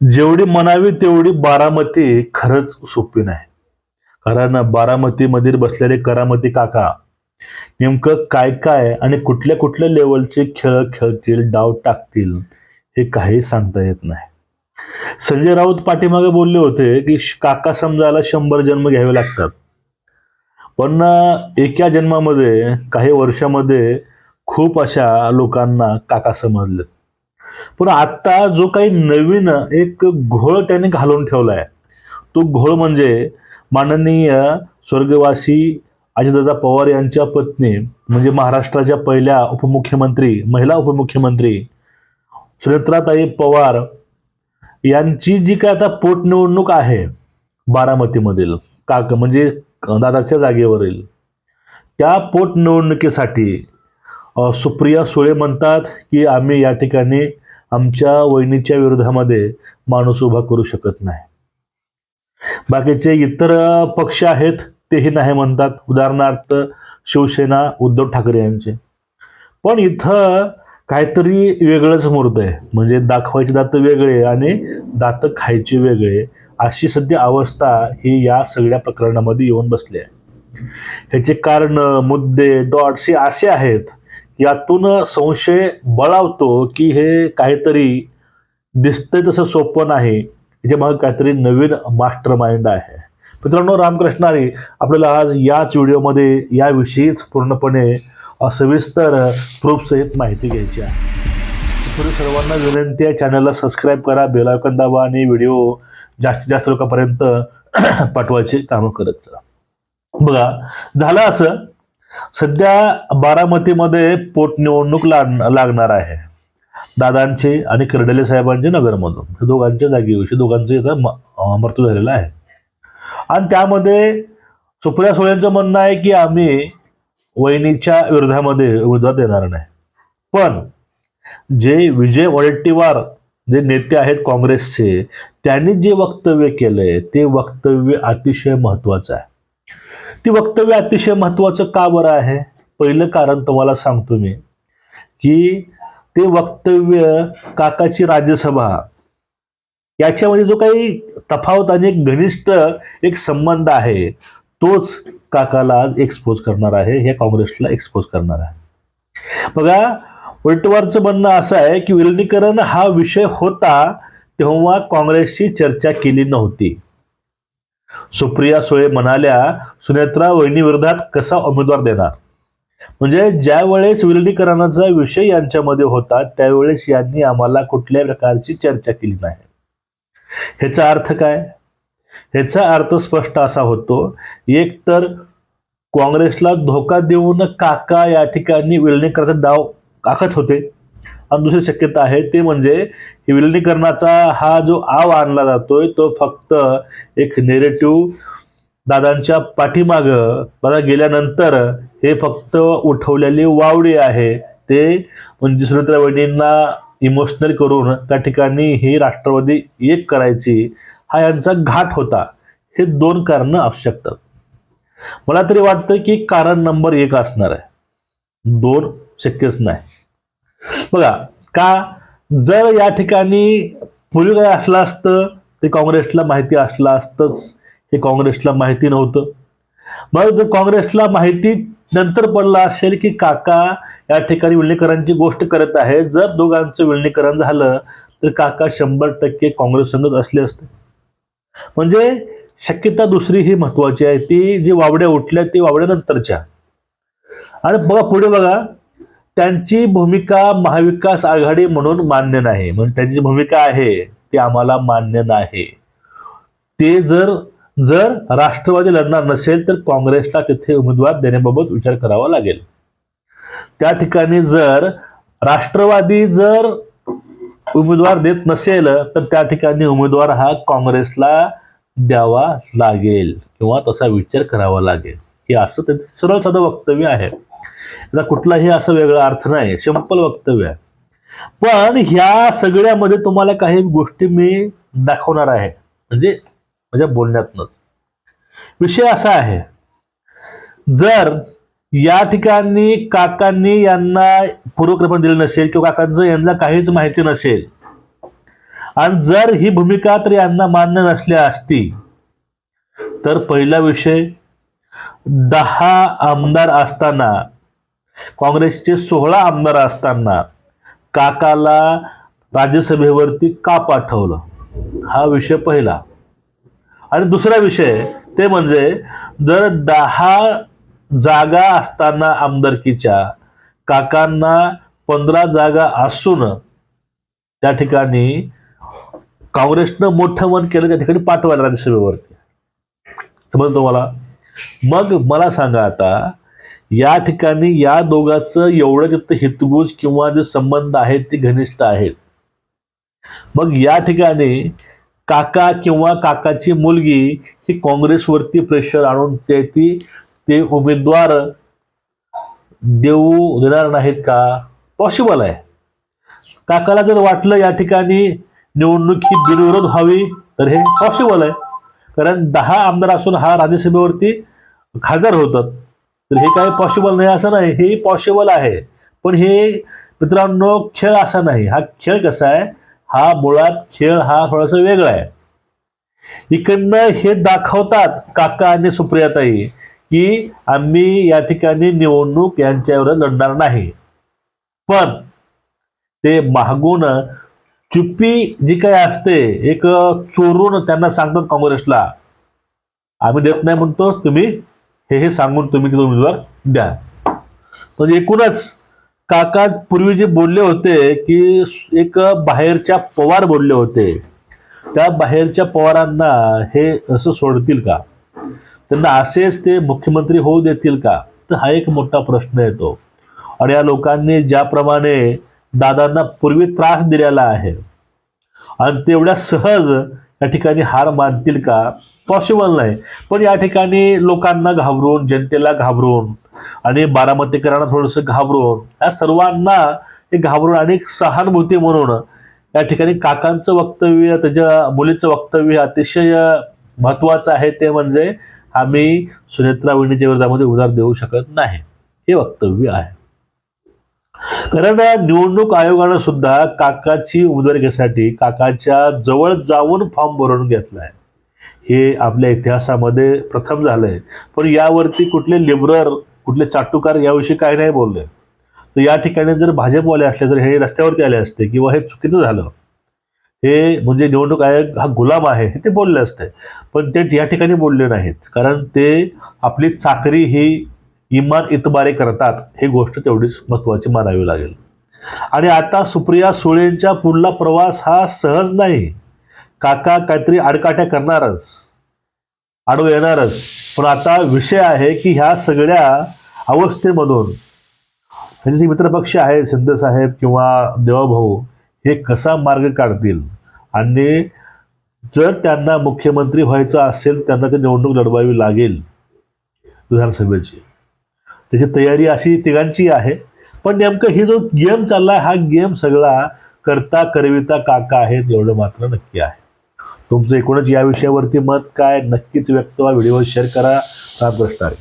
जेवढी म्हणावी तेवढी बारामती खरंच सोपी नाही. कारण बारामतीमध्ये बसलेले करामती काका नेमकं काय काय आणि कुठल्या कुठल्या लेवलचे खेळ खेळतील, डाव टाकतील, हे काही सांगता येत नाही. संजय राऊत पाठीमागे बोलले होते की काका समजायला 100 जन्म घ्यावे लागतात. पण एका जन्मामध्ये काही वर्षामध्ये खूप अशा लोकांना काका समजलेत. पण आता जो काही नवीन एक घोळ त्याने घालून ठेवलाय, तो घोळ म्हणजे माननीय स्वर्गवासी अजितदादा पवार यांच्या पत्नी म्हणजे महाराष्ट्राच्या पहिल्या उपमुख्यमंत्री, महिला उपमुख्यमंत्री सुनेत्राताई पवार यांची जी काय आता पोटनिवडणूक आहे बारामतीमधील म्हणजे दादाच्या जागेवरील, त्या पोटनिवडणुकीसाठी सुप्रिया सुळे म्हणतात की आम्ही या ठिकाणी आमच्या वहिनीच्या विरोधामध्ये माणूस उभा करू शकत नाही. बाकीचे इतर पक्ष आहेत तेही नाही म्हणतात, उदाहरणार्थ शिवसेना उद्धव ठाकरे यांचे. पण इथं काहीतरी वेगळंच मूर्त आहे, म्हणजे दाखवायचे दात वेगळे आणि दात खायचे वेगळे, अशी सध्या अवस्था ही या सगळ्या प्रकरणामध्ये येऊन बसली आहे. ह्याचे कारण, मुद्दे, डॉट्स हे असे आहेत, यातून संशय बळावतो की हे काहीतरी दिसतंय तसं सोपं नाही, याच्या मागे काहीतरी नवीन मास्टर माइंड आहे. मित्रांनो, रामकृष्ण हरी. आपल्याला आज याच व्हिडिओमध्ये याविषयीच पूर्णपणे सविस्तर प्रूफ सहित माहिती घ्यायची आहे. थोडी सर्वांना विनंती आहे, चॅनलला सबस्क्राईब करा, बेल आयकॉन दाबा आणि व्हिडिओ जास्तीत जास्त लोकांपर्यंत पाठवायची कामं करत चला. बघा, झालं असं, सध्या बारामतीमध्ये पोटनिवडणूक लागणार आहे दादांचे आणि कर्डेले साहेबांचे नगरमधून. दोघांच्या जागेविषयी दोघांचे इथं मृत्यू झालेला आहे. आणि त्यामध्ये सुप्रिया सुळेंचं म्हणणं आहे की आम्ही वहिनीच्या विरोधामध्ये उमेदवार देणार नाही. पण जे विजय वडेट्टीवार जे नेते आहेत काँग्रेसचे, त्यांनी जे वक्तव्य केलंय ते वक्तव्य अतिशय महत्वाचं आहे. ती वक्तव्य अतिशय महत्वाचं का बरं आहे? पहिलं कारण तुम्हाला सांगतो मी की ते वक्तव्य काकाची राज्यसभा याच्यामध्ये जो काही तफावत आणि एक घनिष्ठ एक संबंध आहे, तोच काकाला एक्सपोज करणार आहे, हे काँग्रेसला एक्सपोज करणार आहे. बघा, वडेट्टीवारचं म्हणणं असं आहे की विलिनीकरण हा विषय होता तेव्हा काँग्रेसची चर्चा केली नव्हती. सुप्रिया सुळे म्हणाल्या सुनेत्रा वहिनी विरोधात कसा उमेदवार देणार, म्हणजे ज्या वेळेस विलिनीकरणाचा विषय यांच्यामध्ये होता त्यावेळेस यांनी आम्हाला कुठल्या प्रकारची चर्चा केली नाही. ह्याचा अर्थ काय? ह्याचा अर्थ स्पष्ट असा होतो, एक तर काँग्रेसला धोका देऊन काका या ठिकाणी विलिनीकरणाचा डाव आखत होते, आणि दुसरी शक्यता आहे ते म्हणजे विलिनीकरणाचा हा जो आव आणला जातोय तो फक्त एक नेरेटिव्ह दादांच्या पाठीमाग दादा गेल्यानंतर हे फक्त उठवलेली वावडी आहे, ते म्हणजे सुनेत्रा वहिनींना इमोशनल करून त्या ठिकाणी ही राष्ट्रवादी एक करायची, हा यांचा घाट होता. हे दोन कारण असू शकतात. मला तरी वाटतं की कारण नंबर 1 असणार आहे, 2 शक्यच नाही. बघा, का जर या ठिकाणी पूर्वी काय असलं असतं ते काँग्रेसला माहिती असलं असतंच, हे काँग्रेसला माहिती नव्हतं. मग जर काँग्रेसला माहिती नंतर पडलं असेल की काका या ठिकाणी विलिनीकरणाची गोष्ट करत आहे, जर दोघांचं विलिनीकरण झालं तर काका 100% काँग्रेस संगत असले असते. म्हणजे शक्यता दुसरी ही महत्वाची आहे, ती जी वावड्या उठल्या ती वावड्यानंतरच्या. आणि बघा पुढे बघा, त्यांची भूमिका महाविकास आघाडी म्हणून मान्य नाही, म्हणजे त्यांची भूमिका आहे ती आम्हाला मान्य नाही. ते जर राष्ट्रवादी लढणार नसेल तर काँग्रेसला तिथे उमेदवार देण्याबाबत विचार करावा लागेल. त्या ठिकाणी जर राष्ट्रवादी उमेदवार देत नसेल तर त्या ठिकाणी उमेदवार हा काँग्रेसला द्यावा लागेल किंवा तसा विचार करावा लागेल. हे असं त्यांचं सरळ साधं वक्तव्य आहे, त्याचा कुठलाही असं वेगळा अर्थ नाही, सिंपल वक्तव्य आहे. पण ह्या सगळ्यामध्ये तुम्हाला काही गोष्टी मी दाखवणार आहे, म्हणजे माझ्या बोलण्यातनच. विषय असा आहे, जर या ठिकाणी काकांनी यांना पूर्वकल्पना दिली नसेल किंवा काकांचं यांना काहीच माहिती नसेल आणि जर ही भूमिका तर यांना मान्य नसल्या असती तर पहिला विषय 10 आमदार असताना, काँग्रेसचे 16 आमदार असताना काकाला राज्यसभेवरती का पाठवलं, हा विषय पहिला. आणि दुसरा विषय ते म्हणजे जर 10 जागा असताना आमदारकीच्या काकांना 15 जागा असून त्या ठिकाणी काँग्रेसनं मोठं मन केलं त्या ठिकाणी पाठवायला राज्यसभेवरती. समजतो मला? मग मला सांगा आता या ठिकाणी या दोघांचं एवढं जिथं हितगुज किंवा जे संबंध आहेत ते घनिष्ठ आहेत, मग या ठिकाणी काका किंवा काकाची मुलगी ही काँग्रेसवरती प्रेशर आणून ते उमेदवार देऊ देणार नाहीत का? पॉसिबल आहे. काकाला जर वाटलं या ठिकाणी निवडणूक ही बिनविरोध व्हावी तर हे पॉसिबल आहे, कारण 10 आमदार असून हा राज्यसभेवरती खासदार होतात. तर हे काही पॉसिबल नाही असं नाही, हे पॉसिबल आहे. पण हे मित्रांनो खेळ असा नाही. हा खेळ कसा आहे, हा मुळात खेळ हा थोडासा वेगळा आहे. इकडनं हे दाखवतात काका आणि सुप्रियाताई की आम्ही या ठिकाणी निवडणूक यांच्यावर लढणार नाही, पण ते मागून चुप्पी जी काही असते एक चोरून त्यांना सांगतात काँग्रेसला आम्ही देत नाही म्हणतो, तुम्ही हे सांगून तुम्ही उमेदवार द्या. म्हणजे एकूणच काका पूर्वी जे बोलले होते की एक बाहेरच्या पवार बोलले होते, त्या बाहेरच्या पवारांना हे असं सोडतील का, त्यांना असेच ते मुख्यमंत्री होऊ देतील का, तर हा एक मोठा प्रश्न येतो. आणि या लोकांनी ज्याप्रमाणे दादांना पूर्वी त्रास दिलेला आहे आणि तेवढ्या सहज या ठिकाणी हार मानतील का? पॉसिबल नाही. पण या ठिकाणी लोकांना घाबरून, जनतेला घाबरून आणि बारामतीकरांना थोडंसं घाबरून, या सर्वांना हे घाबरून आणि सहानुभूती म्हणून या ठिकाणी काकांचं वक्तव्य, त्याच्या मुलीचं वक्तव्य अतिशय महत्वाचं आहे. ते म्हणजे आम्ही सुनेत्रा वहिनीच्या विरोधामध्ये उधार देऊ शकत नाही, हे वक्तव्य आहे. कारण निवडणूक आयोगानं सुद्धा काकाची उमेदवारी घेण्यासाठी काकाच्या जवळ जाऊन फॉर्म भरून घेतलाय. हे आपल्या इतिहासामध्ये प्रथम झालंय. पण यावरती कुठले लिबरल, कुठले चाटुकार याविषयी काही नाही बोलले. तर या ठिकाणी जर भाजपवाले असले तर हे रस्त्यावरती आले असते किंवा हे चुकीचं झालं, हे म्हणजे निवडणूक आयोग हा गुलाम आहे हे ते बोलले असते. पण ते या ठिकाणी बोलले नाहीत, कारण ते आपली चाकरी ही इमान इतबारे करतात, ही गोष्ट तेवढीच महत्वाची मानावी लागेल. आणि आता सुप्रिया सुळेंच्या पुढला प्रवास हा सहज नाही. काका काहीतरी आडकाट्या करणारच, आडवं येणारच. पण आता विषय आहे की ह्या सगळ्या अवस्थेमधून त्यांचे मित्रपक्ष आहेत शिंदे साहेब किंवा देवाभाऊ, हे कसा मार्ग काढतील. आणि जर त्यांना मुख्यमंत्री व्हायचं असेल त्यांना ते निवडणूक लढवावी लागेल विधानसभेची, त्याची तयारी अशी तिघांची आहे. पण नेमकं ही जो गेम चाललाय हा गेम सगळा करता करविता काका आहेत एवढं मात्र नक्की आहे. तुमचं एकूणच या विषयावरती मत काय, नक्कीच व्यक्त व्हा. व्हिडिओ शेअर करा. रामकृष्ण हरी.